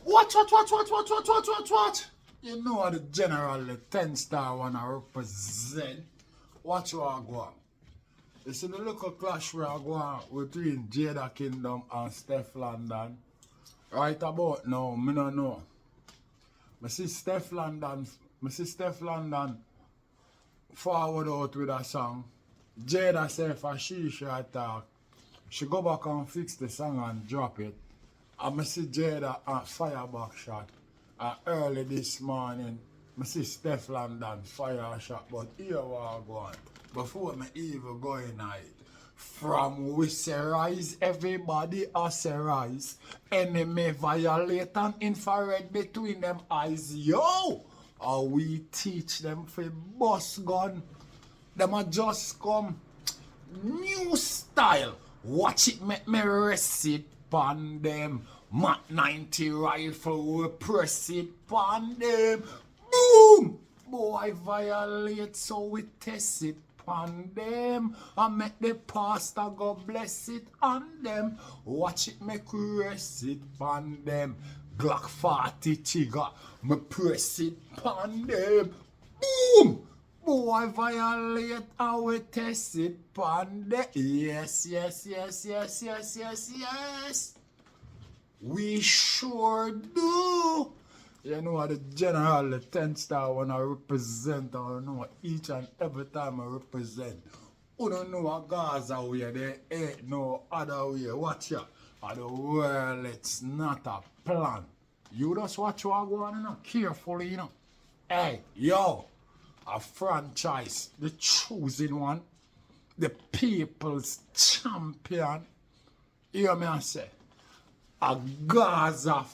Watch. You know what the general, the 10 star wanna represent. Watch what I go on. You see the local clash where I go on between Jada Kingdom and Steph London. Right about now, me no know. I see Steph London forward out with a song. Jada say for she should talk. She go back and fix the song and drop it. And I see Jada at fireback shot. And early this morning, I see Steph London fire a shot. But here what I go on. Before me even go in it. From we say rise, everybody has a rise. Enemy violate and infrared between them eyes. Yo! Or we teach them for bus gun. Them a just come new style. Watch it make me rest it pan them. Mat 90 rifle we press it pan them. Boom! Boy violate so we test it pan them. And make the pastor go bless it on them. Watch it make we rest it pan them. Glock 40 trigger, me press it pan them. Boom! Boy violate and we test it pan them. Yes. We sure do. You know what the general, the 10 star wanna represent, or you know each and every time I represent. You don't know what Gaza way, there ain't no other way. Watch ya. Of the world, it's not a plan. You just watch what go on, you know, carefully, you know. Hey, yo, a franchise, the chosen one, the people's champion. You hear me I say? A Gaza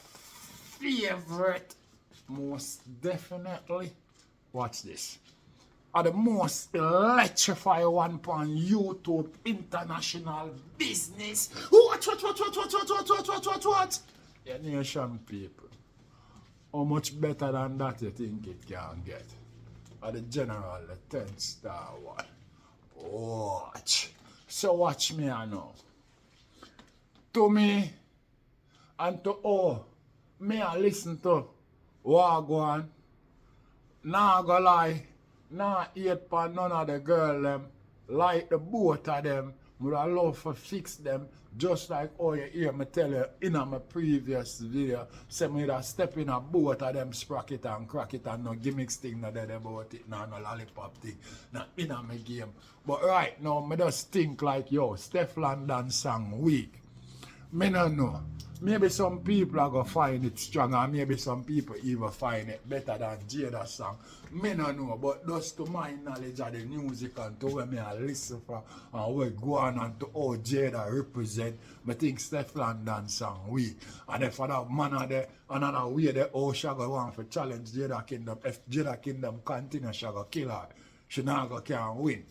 favorite, most definitely. Watch this. Are the most electrifying one on YouTube international business. Watch. Your nation people. How much better than that you think it can get? Are the general, the 10 star one. Watch. So watch me I know. To me and to all, me I listen to what go on. Nah go lie. Nah hate for none of the girl them. Like the both of them. Would I love to fix them. Just like all you hear me tell you in my previous video. Say me that step in a both of them sprocket and crack it and no gimmicks thing no dead about it. No lollipop thing. No in my game. But right now me just think like yo, Steph London song weak. Me no know. Maybe some people are going to find it strong and maybe some people even find it better than Jada's song. Me no know, but just to my knowledge of the music and to where me I listen for and where go on and to how Jada represent, I think Steph London song weak. And if for that manner there, another way there, how she go want to challenge Jada Kingdom. If Jada Kingdom continue, she go kill her. She not go can win.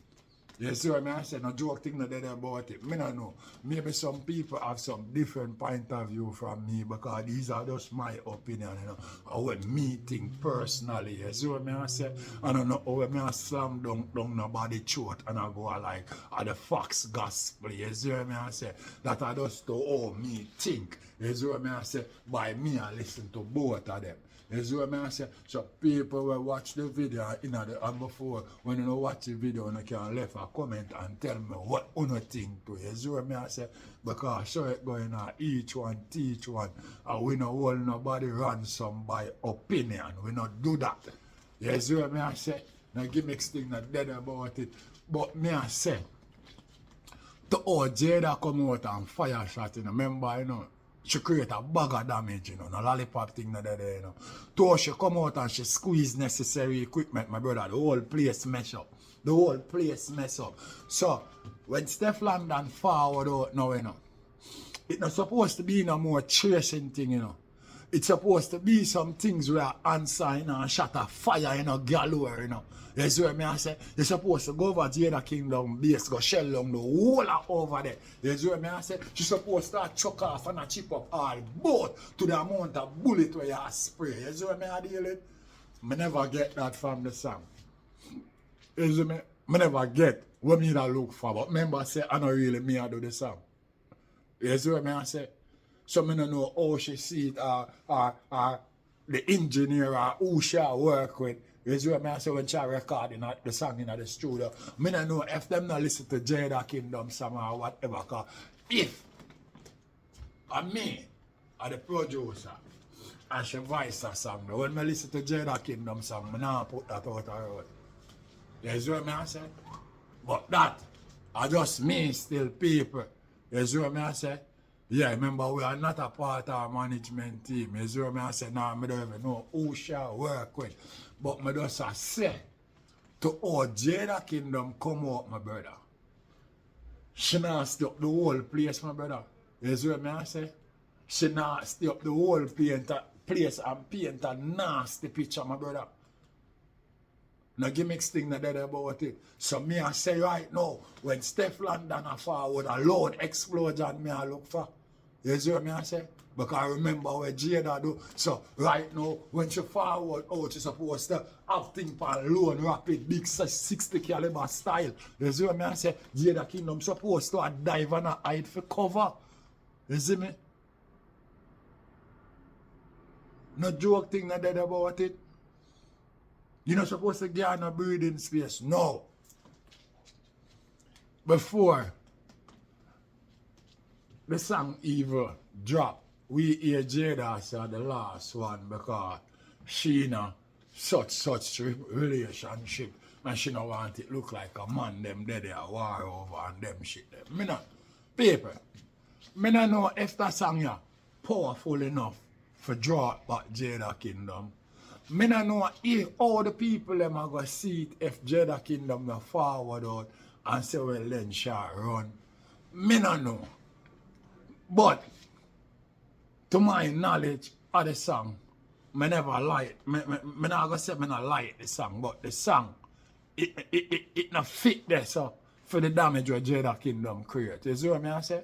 You see what I say? No joke thing no dead about it. Me no know. Maybe some people have some different point of view from me because these are just my opinion, you know. Or what me think personally. You see what I say? I don't know how I slam down nobody throat and I go like the Fox gospel. You see what I say? That I just to all me think. You see what I say? By me I listen to both of them. You see what I say? So people will watch the video and before when you watch the video you can leave a comment and tell me what you think to. You see what I say? Because so it going on each one teach one and we no hold nobody ransom by opinion. We not do that. You see what I say? Now gimmicks thing not dead about it. But me I say to all Jada come out and fire shot, you know, remember, you know. She create a bag of damage, you know, no lollipop thing no there, you know. So she come out and she squeeze necessary equipment, my brother, the whole place mess up. The whole place mess up. So, when Steph London forward out now, you know, it's not supposed to be no more chasing thing, you know. It's supposed to be some things where answer, you know, shot a fire, you know, galore, you know. You see what I say? You're supposed to go over Jada Kingdom base, go shell down the whole over there. You see what I say? She's supposed to chuck off and chip up all both to the amount of bullet where you spray. You see what I deal with? I never get that from the song. You see me? I never get what me that look for. But remember, I say, I don't really me I do the song. You see what I say? So I don't know how she see it or the engineer or who she work with. You see what I say when she recording the song in the studio. I don't know if them not listen to Jada Kingdom song or whatever. Cause if me or the producer and she voice a song, when I listen to Jada Kingdom song, I not put that out of her road. You see what I say? But that are just me still people. You see what I say? Yeah, remember we are not a part of our management team. You see what I say? Now I don't even know who shall work with. But I just say to all Jada Kingdom come out, my brother. She not stay up the whole place, my brother. You see what I say? She not stay up the whole place and paint a nasty picture, my brother. No gimmicks thing not dead about it. So me I say right now, when Steph London a forward, a loud explosion me I look for. You see what I say? Because I remember what Jada do. So right now, when she forward out, she supposed to have things on low and rapid, big 60 caliber style. You see what I say? Jada Kingdom supposed to dive and hide for cover. You see me? No joke thing not dead about it. You're not supposed to get a breathing space. No. Before the song Evil drop, we hear Jada say the last one because she in a such relationship and she don't want it look like a man them dead there war over and them shit them. Me not people. Me not know if that song ya powerful enough for draw back Jada Kingdom. Me not know if all the people them are going to see it if Jada Kingdom go forward out and say, well, then shall run. Me not know. But, to my knowledge of the song, me never like, me not going to say me not like the song, but the song, it not fit there, so, for the damage what Jada Kingdom create. You see what I say?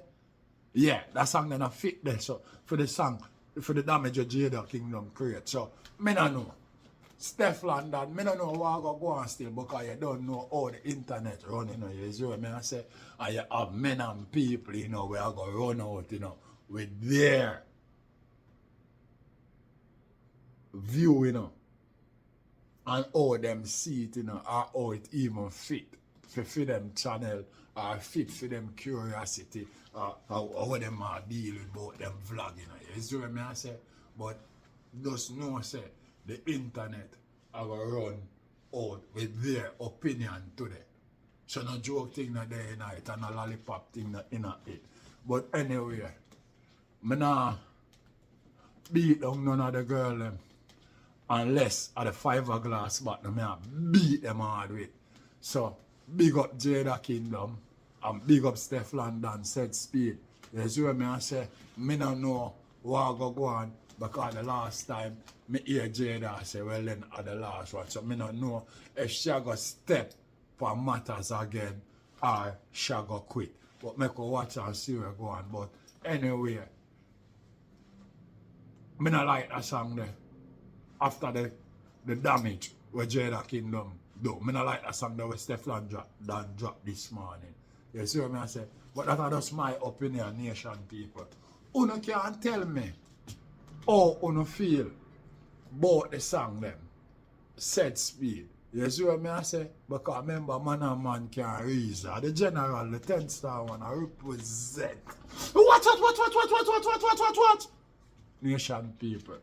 Yeah, that song not fit there, so, for the song, for the damage of Jada Kingdom create. So, me not know. Steph London, me don't know what I go on still because you don't know how the internet run, you know. You see what I say? And you have men and people, you know, where I go run out, you know, with their view, you know, and how them see it, you know, or how it even fit for them channel or fit for them curiosity or how them are deal with about them vlog, you know. You see what I say? But just know, say, the internet are going to run out with their opinion today. So no joke thing na day in it and a lollipop thing na in it. But anyway, I nah beat down none of the girl them unless at the fiberglass bottom I beat them hard with. So big up Jada Kingdom and big up Steph London said speed. You see what I say? Me don't know what go on. Because the last time, me hear Jada say, well then at the last one. So me don't know if she go step for matters again or she go quit. But me go watch and see where go on. But anyway, me not like that song there. After the damage where Jada Kingdom do. Me not like that song there where Stefan drop this morning. You see what I say? But that's just my opinion, nation people. Uno can't tell me how you feel about the song them, Set Speed. You see what I say? Because remember, man and man can reason. The general, the 10-star one, I represent. What? Nation people.